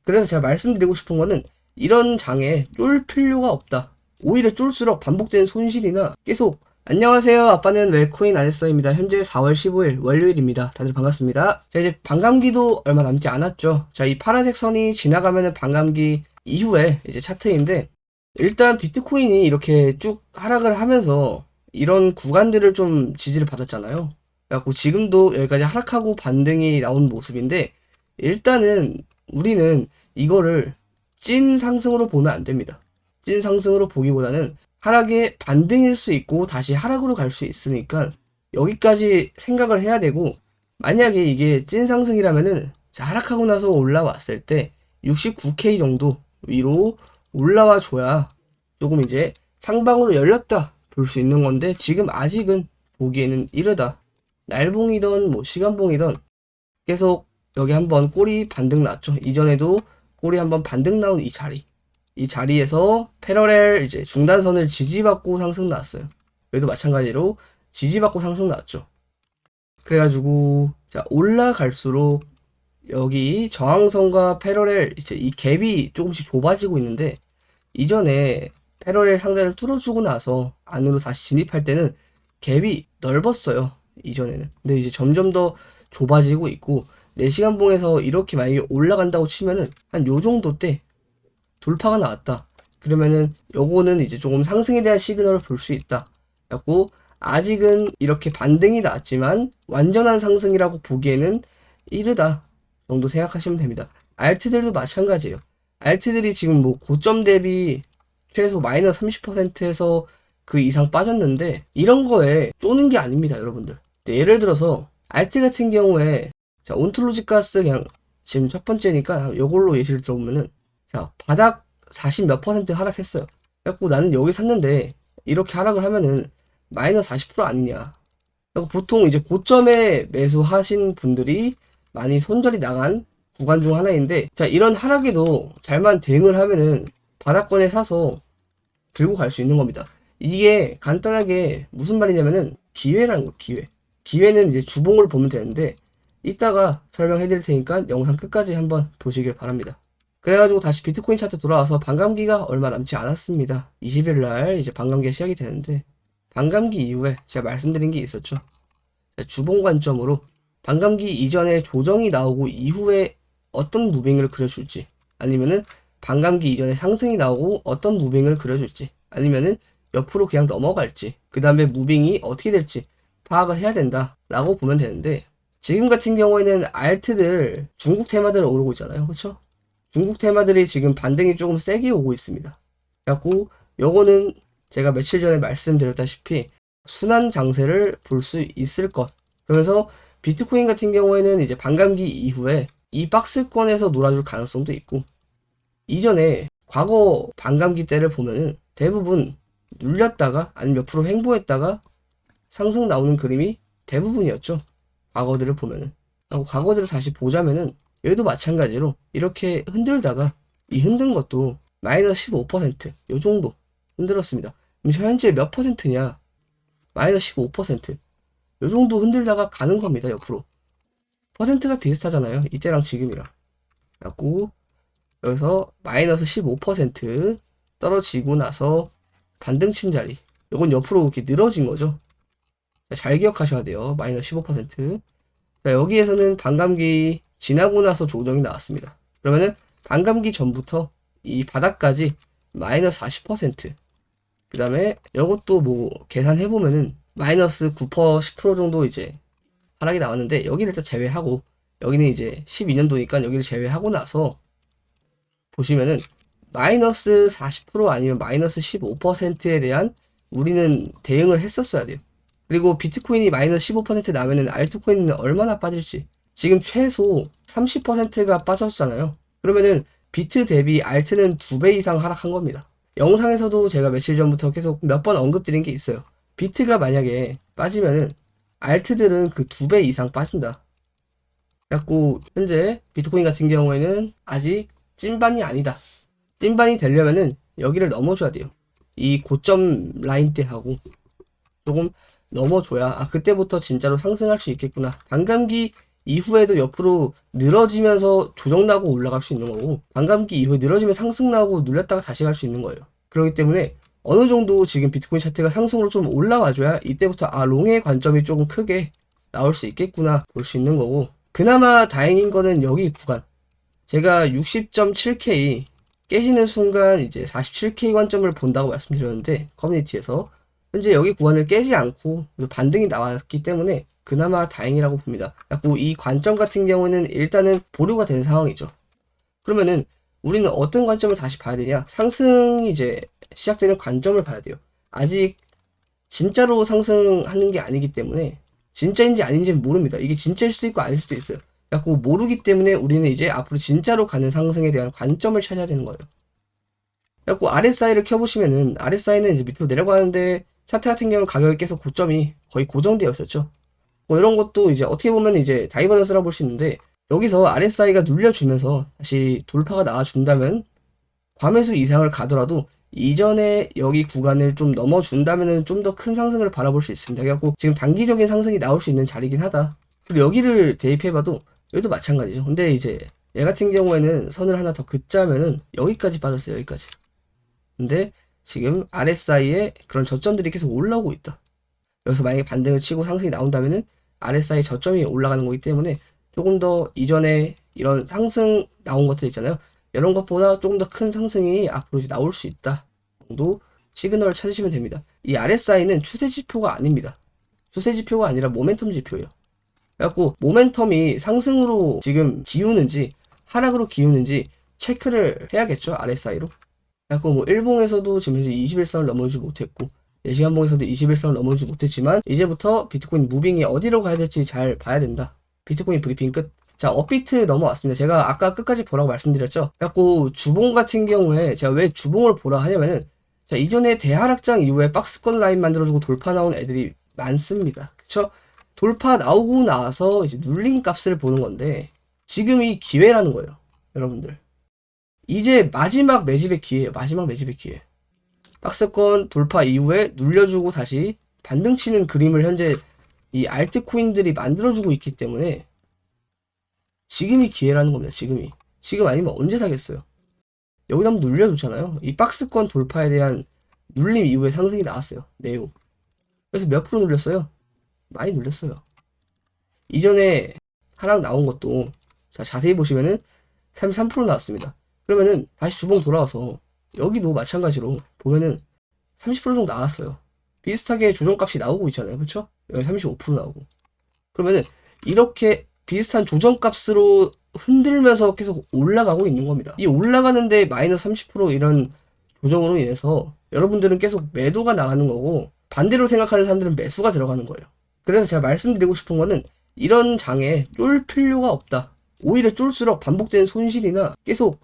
그래서 제가 말씀드리고 싶은 거는 이런 장에 쫄 필요가 없다. 오히려 쫄수록 반복되는 손실이나 계속 안녕하세요. 아빠는 왜 코인 안 했어입니다. 현재 4월 15일 월요일입니다. 다들 반갑습니다. 자, 이제 반감기도 얼마 남지 않았죠. 자, 이 파란색 선이 지나가면은 반감기 이후에 이제 차트인데, 일단 비트코인이 이렇게 쭉 하락을 하면서 이런 구간들을 좀 지지를 받았잖아요. 그래갖고 지금도 여기까지 하락하고 반등이 나온 모습인데, 일단은 우리는 이거를 찐 상승으로 보면 안 됩니다. 찐 상승으로 보기보다는 하락의 반등일 수 있고 다시 하락으로 갈 수 있으니까 여기까지 생각을 해야 되고, 만약에 이게 찐 상승이라면은 자, 하락하고 나서 올라왔을 때 69K 정도 위로 올라와 줘야 조금 이제 상방으로 열렸다 볼 수 있는 건데, 지금 아직은 보기에는 이르다. 날봉이던 뭐 시간봉이던 계속 여기 한번 꼬리 반등 났죠. 이전에도 꼬리 한번 반등 나온 이 자리에서 패러렐 이제 중단선을 지지받고 상승 나왔어요. 여기도 마찬가지로 지지받고 상승 나왔죠. 그래가지고 자, 올라갈수록 여기 저항선과 패러렐 이제 이 갭이 조금씩 좁아지고 있는데, 이전에 패러렐 상단을 뚫어주고 나서 안으로 다시 진입할 때는 갭이 넓었어요. 이전에는. 근데 이제 점점 더 좁아지고 있고, 4시간 봉에서 이렇게 만약에 올라간다고 치면은 한 요 정도 때 돌파가 나왔다. 그러면은 요거는 이제 조금 상승에 대한 시그널을 볼 수 있다. 그래갖고 아직은 이렇게 반등이 나왔지만 완전한 상승이라고 보기에는 이르다 정도 생각하시면 됩니다. 알트들도 마찬가지예요. 알트들이 지금 뭐 고점 대비 최소 마이너스 30%에서 그 이상 빠졌는데, 이런 거에 쪼는 게 아닙니다, 여러분들. 예를 들어서 알트 같은 경우에 자, 온톨로지 가스 그냥 지금 첫 번째니까 이걸로 예시를 들어보면은, 자, 바닥 40 몇 % 하락했어요. 그래갖고 나는 여기 샀는데 이렇게 하락을 하면은 마이너스 40% 아니냐. 그래갖고 보통 이제 고점에 매수하신 분들이 많이 손절이 나간 구간 중 하나인데, 자, 이런 하락에도 잘만 대응을 하면은 바닥권에 사서 들고 갈 수 있는 겁니다. 이게 간단하게 무슨 말이냐면은 기회라는 거, 기회는 이제 주봉을 보면 되는데, 이따가 설명해 드릴 테니까 영상 끝까지 한번 보시길 바랍니다. 그래가지고 다시 비트코인 차트 돌아와서 반감기가 얼마 남지 않았습니다. 20일날 이제 반감기가 시작이 되는데, 반감기 이후에 제가 말씀드린 게 있었죠. 주봉 관점으로 반감기 이전에 조정이 나오고 이후에 어떤 무빙을 그려줄지, 아니면은 반감기 이전에 상승이 나오고 어떤 무빙을 그려줄지, 아니면은 옆으로 그냥 넘어갈지, 그 다음에 무빙이 어떻게 될지 파악을 해야 된다 라고 보면 되는데, 지금 같은 경우에는 알트들 중국 테마들 오르고 있잖아요. 그렇죠? 중국 테마들이 지금 반등이 조금 세게 오고 있습니다. 그래갖고 요거는 제가 며칠 전에 말씀드렸다시피 순환 장세를 볼 수 있을 것. 그러면서 비트코인 같은 경우에는 이제 반감기 이후에 이 박스권에서 놀아줄 가능성도 있고, 이전에 과거 반감기 때를 보면은 대부분 눌렸다가 아니면 옆으로 횡보했다가 상승 나오는 그림이 대부분이었죠. 과거들을 보면은. 하고 과거들을 다시 보자면은 여기도 마찬가지로 이렇게 흔들다가 이 흔든 것도 마이너스 15% 요 정도 흔들었습니다. 그럼 현재 몇 퍼센트냐? 마이너스 15%. 요 정도 흔들다가 가는 겁니다, 옆으로. 퍼센트가 비슷하잖아요, 이때랑 지금이랑. 그래갖고 여기서 마이너스 15% 떨어지고 나서 반등 친 자리, 요건 옆으로 이렇게 늘어진 거죠. 잘 기억하셔야 돼요. 마이너스 15%. 자, 여기에서는 반감기 지나고 나서 조정이 나왔습니다. 그러면은 반감기 전부터 이 바닥까지 마이너스 40%. 그 다음에 이것도 뭐 계산해보면은 마이너스 9% 10% 정도 이제 하락이 나왔는데, 여기를 일단 제외하고, 여기는 이제 12년도니까 여기를 제외하고 나서 보시면은 마이너스 40% 아니면 마이너스 15%에 대한 우리는 대응을 했었어야 돼요. 그리고 비트코인이 마이너스 15% 나면은 알트코인은 얼마나 빠질지, 지금 최소 30%가 빠졌잖아요. 그러면은 비트 대비 알트는 2배 이상 하락한 겁니다. 영상에서도 제가 며칠 전부터 계속 몇 번 언급드린 게 있어요. 비트가 만약에 빠지면은 알트들은 그 2배 이상 빠진다. 그래갖고 현재 비트코인 같은 경우에는 아직 찐반이 아니다. 찐반이 되려면은 여기를 넘어줘야 돼요. 이 고점 라인 때 하고 조금 넘어줘야 그때부터 진짜로 상승할 수 있겠구나. 반감기 이후에도 옆으로 늘어지면서 조정나고 올라갈 수 있는 거고, 반감기 이후에 늘어지면 상승 나고 눌렸다가 다시 갈 수 있는 거예요. 그렇기 때문에 어느 정도 지금 비트코인 차트가 상승으로 좀 올라와줘야 이때부터 롱의 관점이 조금 크게 나올 수 있겠구나 볼 수 있는 거고, 그나마 다행인 거는 여기 구간, 제가 60.7K 깨지는 순간 이제 47K 관점을 본다고 말씀드렸는데, 커뮤니티에서 현재 여기 구간을 깨지 않고 반등이 나왔기 때문에 그나마 다행이라고 봅니다. 그래서 이 관점 같은 경우는 일단은 보류가 된 상황이죠. 그러면은 우리는 어떤 관점을 다시 봐야 되냐? 상승이 이제 시작되는 관점을 봐야 돼요. 아직 진짜로 상승하는 게 아니기 때문에 진짜인지 아닌지는 모릅니다. 이게 진짜일 수도 있고 아닐 수도 있어요. 그래서 모르기 때문에 우리는 이제 앞으로 진짜로 가는 상승에 대한 관점을 찾아야 되는 거예요. 그래서 RSI를 켜보시면은, RSI는 이제 밑으로 내려가는데 차트 같은 경우는 가격이 계속 고점이 거의 고정되어 있었죠. 뭐 이런 것도 이제 어떻게 보면 이제 다이버넌스라고 볼 수 있는데, 여기서 RSI가 눌려주면서 다시 돌파가 나와준다면 과매수 이상을 가더라도 이전에 여기 구간을 좀 넘어준다면은 좀 더 큰 상승을 바라볼 수 있습니다. 그래갖고 지금 단기적인 상승이 나올 수 있는 자리긴 하다. 그리고 여기를 대입해봐도 여기도 마찬가지죠. 근데 이제 얘 같은 경우에는 선을 하나 더 긋자면은 여기까지 빠졌어요. 여기까지. 근데 지금 RSI에 그런 저점들이 계속 올라오고 있다. 여기서 만약에 반등을 치고 상승이 나온다면은 RSI 저점이 올라가는 거기 때문에 조금 더 이전에 이런 상승 나온 것들 있잖아요. 이런 것보다 조금 더 큰 상승이 앞으로 이제 나올 수 있다 정도 시그널을 찾으시면 됩니다. 이 RSI는 추세 지표가 아닙니다. 추세 지표가 아니라 모멘텀 지표예요. 그래갖고 모멘텀이 상승으로 지금 기우는지 하락으로 기우는지 체크를 해야겠죠. RSI로. 그래갖고 뭐 일봉에서도 지금 이제 21선을 넘어오지 못했고 4시간봉에서도 21선을 넘어오지 못했지만 이제부터 비트코인 무빙이 어디로 가야 될지 잘 봐야 된다. 비트코인 브리핑 끝. 자, 업비트 넘어왔습니다. 제가 아까 끝까지 보라고 말씀드렸죠. 그래갖고 주봉 같은 경우에 제가 왜 주봉을 보라 하냐면은, 자, 이전에 대하락장 이후에 박스권 라인 만들어주고 돌파 나온 애들이 많습니다. 그쵸? 돌파 나오고 나서 이제 눌린 값을 보는 건데, 지금이 기회라는 거예요. 여러분들. 이제 마지막 매집의 기회예요. 마지막 매집의 기회. 박스권 돌파 이후에 눌려주고 다시 반등치는 그림을 현재 이 알트코인들이 만들어주고 있기 때문에 지금이 기회라는 겁니다. 지금이. 지금 아니면 언제 사겠어요? 여기다 한번 눌려줬잖아요. 이 박스권 돌파에 대한 눌림 이후에 상승이 나왔어요. 내용. 그래서 몇 프로 눌렸어요? 많이 눌렸어요. 이전에 하락 나온 것도, 자, 자세히 보시면은 33% 나왔습니다. 그러면은 다시 주봉 돌아와서 여기도 마찬가지로 보면은 30% 정도 나왔어요. 비슷하게 조정값이 나오고 있잖아요. 그쵸? 여기 35% 나오고. 그러면은 이렇게 비슷한 조정값으로 흔들면서 계속 올라가고 있는 겁니다. 이 올라가는데 마이너스 30% 이런 조정으로 인해서 여러분들은 계속 매도가 나가는 거고, 반대로 생각하는 사람들은 매수가 들어가는 거예요. 그래서 제가 말씀드리고 싶은 거는 이런 장에 쫄 필요가 없다. 오히려 쫄수록 반복되는 손실이나 계속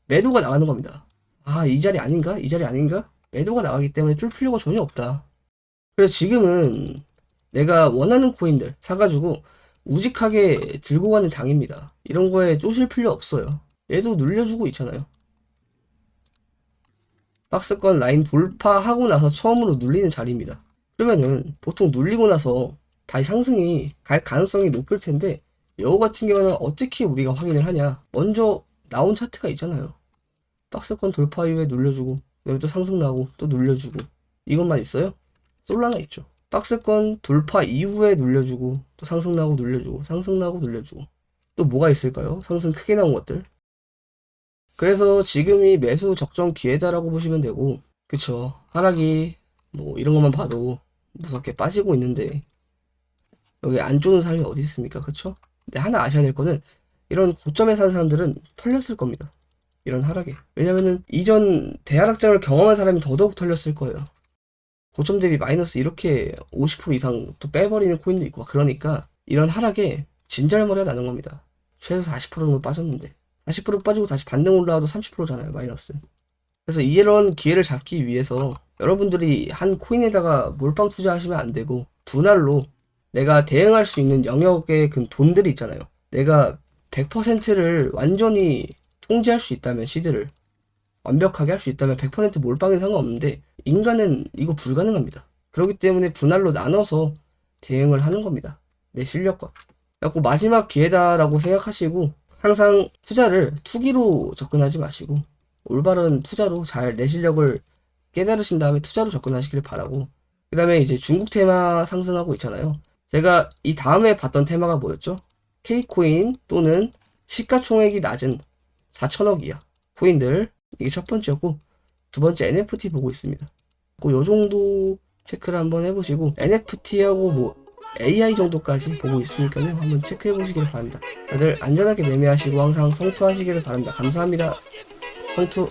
매도가 나가는 겁니다. 아, 이 자리 아닌가? 이 자리 아닌가? 매도가 나가기 때문에 쫄 필요가 전혀 없다. 그래서 지금은 내가 원하는 코인들 사가지고 우직하게 들고 가는 장입니다. 이런 거에 쪼실 필요 없어요. 얘도 눌려주고 있잖아요. 박스권 라인 돌파하고 나서 처음으로 눌리는 자리입니다. 그러면은 보통 눌리고 나서 다시 상승이 갈 가능성이 높을 텐데, 여우 같은 경우는 어떻게 우리가 확인을 하냐? 먼저 나온 차트가 있잖아요. 박스권 돌파 이후에 눌려주고, 여기 또 상승 나고 또 눌려주고, 이것만 있어요? 솔라나 있죠. 박스권 돌파 이후에 눌려주고, 또 상승 나고 눌려주고, 상승 나고 눌려주고, 또 뭐가 있을까요? 상승 크게 나온 것들. 그래서 지금이 매수 적정 기회다라고 보시면 되고, 그쵸? 하락이 뭐 이런 것만 봐도 무섭게 빠지고 있는데 여기 안 좋은 사람이 어디 있습니까? 그쵸? 근데 하나 아셔야 될 거는, 이런 고점에 사는 사람들은 털렸을 겁니다. 이런 하락에. 왜냐면은 이전 대하락장을 경험한 사람이 더더욱 털렸을 거예요. 고점 대비 마이너스 이렇게 50% 이상 또 빼버리는 코인도 있고, 그러니까 이런 하락에 진절머리가 나는 겁니다. 최소 40% 정도 빠졌는데 40% 빠지고 다시 반등 올라와도 30%잖아요 마이너스. 그래서 이런 기회를 잡기 위해서 여러분들이 한 코인에다가 몰빵 투자하시면 안 되고, 분할로 내가 대응할 수 있는 영역의 그 돈들이 있잖아요. 내가 100%를 완전히 통제할 수 있다면, 시드를 완벽하게 할 수 있다면 100% 몰빵이 상관없는데, 인간은 이거 불가능합니다. 그렇기 때문에 분할로 나눠서 대응을 하는 겁니다. 내 실력과. 그래갖고 마지막 기회다라고 생각하시고 항상 투자를 투기로 접근하지 마시고 올바른 투자로 잘 내 실력을 깨달으신 다음에 투자로 접근하시길 바라고, 그 다음에 이제 중국 테마 상승하고 있잖아요. 제가 이 다음에 봤던 테마가 뭐였죠? K코인 또는 시가총액이 낮은 4천억 이하 코인들, 이게 첫 번째였고, 두 번째 NFT 보고 있습니다. 요 정도 체크를 한번 해보시고, NFT하고 뭐 AI 정도까지 보고 있으니까요, 한번 체크해 보시길 바랍니다. 다들 안전하게 매매하시고 항상 성투하시기를 바랍니다. 감사합니다. 성투.